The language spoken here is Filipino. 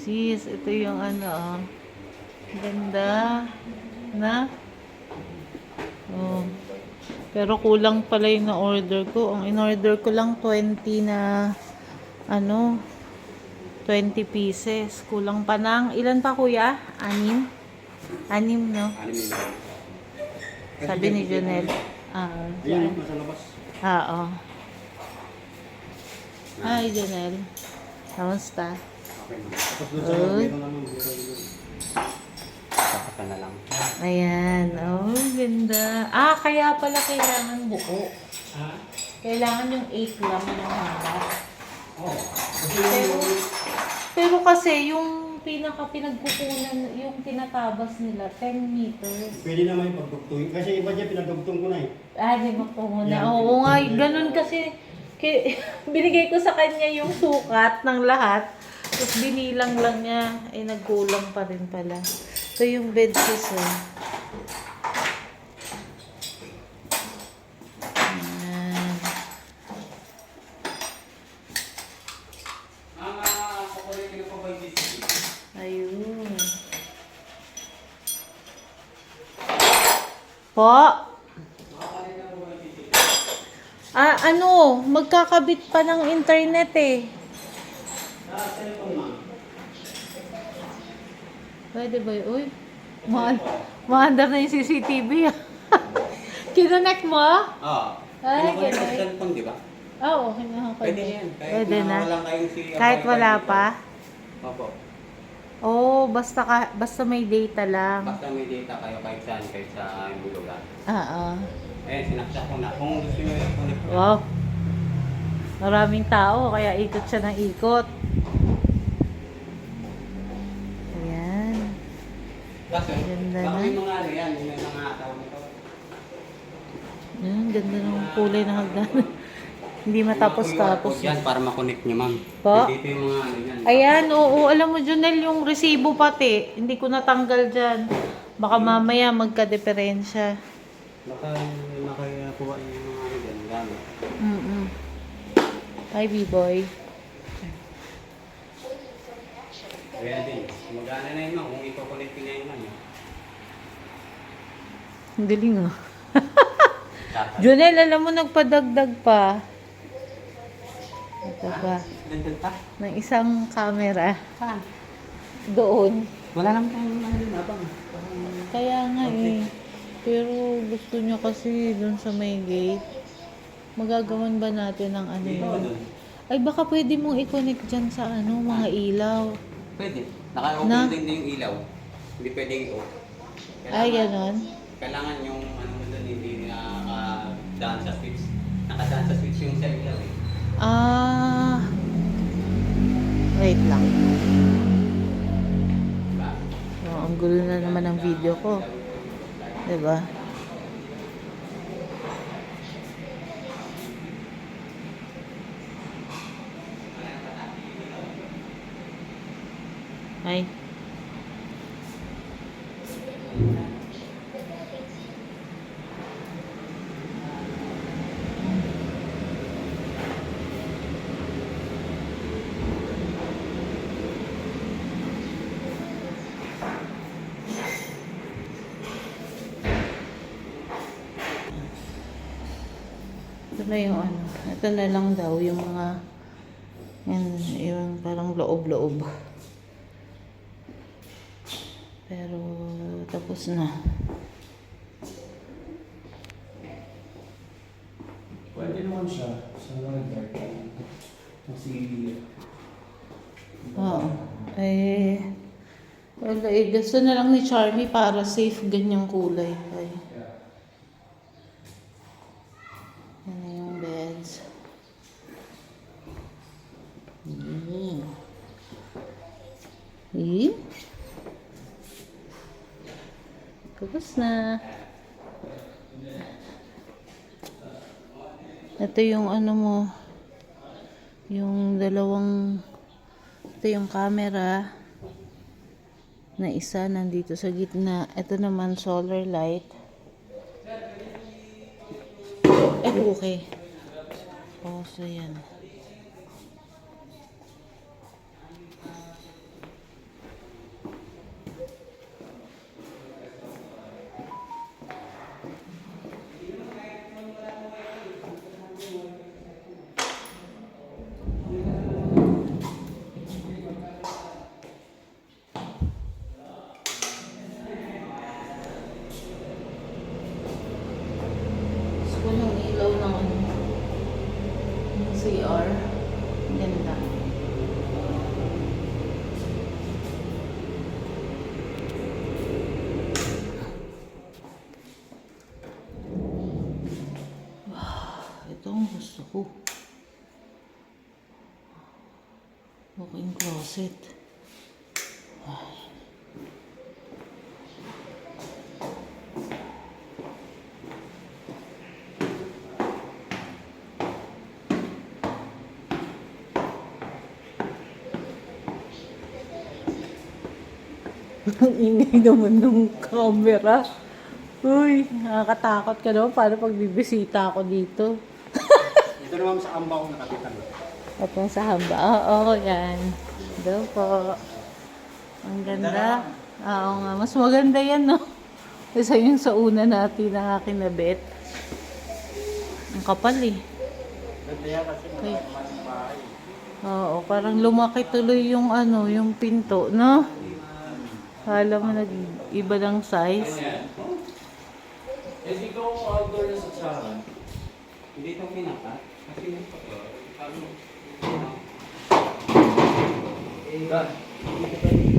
Sis, ito yung ano, oh. Ganda. Na? Oh. Pero kulang pala yung na-order ko. Ang in-order ko lang 20 na, ano, 20 pieces. Kulang pa ng, ilan pa kuya? 6? 6, no? Sabi ni Jonel. Ayan, nasa labas. Oo. Hi, Jonel. Kamusta? Okay na. Tapos doon sa meron naman. Saka na lang. Ayan. Oh, ganda. Kaya pala kailangan buo. Kailangan yung 8 lang yung haba. Oo. Pero kasi yung pinagkukunan, yung tinatabas nila, 10 meters. Pwede naman yung pagdugtungin. Kasi iba dyan, pinagdugtong ko na eh. Di ba po muna? Yan, Oo nga, pinagdugtong ganun na. kasi. Binigay ko sa kanya yung sukat ng lahat. Tapos binilang lang niya. Nagkulang pa rin pala. Ito yung bed sis, eh. Ayan. Ayun. Po? Magkakabit pa ng internet eh. Pwede ba yun? Uy, maandar na yung CCTV. Kinonect mo? Oo. Ay, Kinukuha ganun. sa cellphone, di ba? Oo, kinahangad. Pwede yan. Pwede na. Walang kayong si Kahit wala pa? Opo. Basta may data lang. Basta may data kayo kahit sa lugar. Oo. Eh, sinaksak ko na. Kung gusto nyo i-connect na. Wow. Maraming tao, kaya ikot siya ng ikot. Ayan. Kasi, Ganda baka na. may mga ano yan, may mga tawag nito. Ayan, ganda ng kulay ng hagdan. Hindi matapos-tapos. Yan, para makonect nyo, ma'am. Po? Dito yung mga ano yan. Ayan, oo, alam mo Junel, yung resibo pati, hindi ko natanggal dyan. Baka mamaya magka-diferensya. Baka nakakuha yung mga ano dyan, gamit. Hi, B-boy. Kaya din, magana na yun, ma'am, kung ito-connect nyo yun, ma'am. Ang galing ah. Junel, alam mo, nagpadagdag pa. Ito pa. Dagdag pa? Ng isang camera. Saan? Doon. Wala naman tayong ano din, abang. Kaya nga eh. Pero gusto niya kasi doon sa may gate. Magagawan ba natin ng ano Dito yun? doon. Ay baka pwede mong i-connect dyan sa ano, mga ilaw. Pwede. Na? Naka-open din yung ilaw. Hindi pwedeng i-off. Ay, ganon. Kailangan yung ano mo doon, hindi nakadaan sa switch. Nakadaan sa switch yung sa ilaw eh. Wait lang. Diba? Oh, ang gulo na naman ng video ko. Diba? Ay. Ito na yung ano. Ito na lang daw yung mga yung parang loob-loob. Pero tapos na. Pwede naman siya sa mga dark. Kasi, Oo. Wala eh. Gusto na lang ni Charmy para safe ganyang kulay. Ay. Yan na yung beds. Eh? Tapos na. Ito yung ano mo. Yung dalawang. Ito yung camera. Na isa nandito sa gitna. Ito naman solar light. Okay. Oh, so yan. faucet. Ang ingay naman ng camera. Uy, nakakatakot ka naman. Paano pag bibisita ako dito? Ito naman sa amba ko nakatita na. At yung sa hamba. Oo, yan. Doon po. Ang ganda. Oo nga. Mas maganda yan, no? Isa yung sa una natin na kinabit. Ang kapal eh. Ganda yan kasi Okay. mga bahay. Oo, parang lumaki tuloy yung ano, yung pinto, no? Kala mo nag-iba ng size. Eh, di ko outdoor na sa tsaran. Hindi itong pinaka. Kasi yung Eh,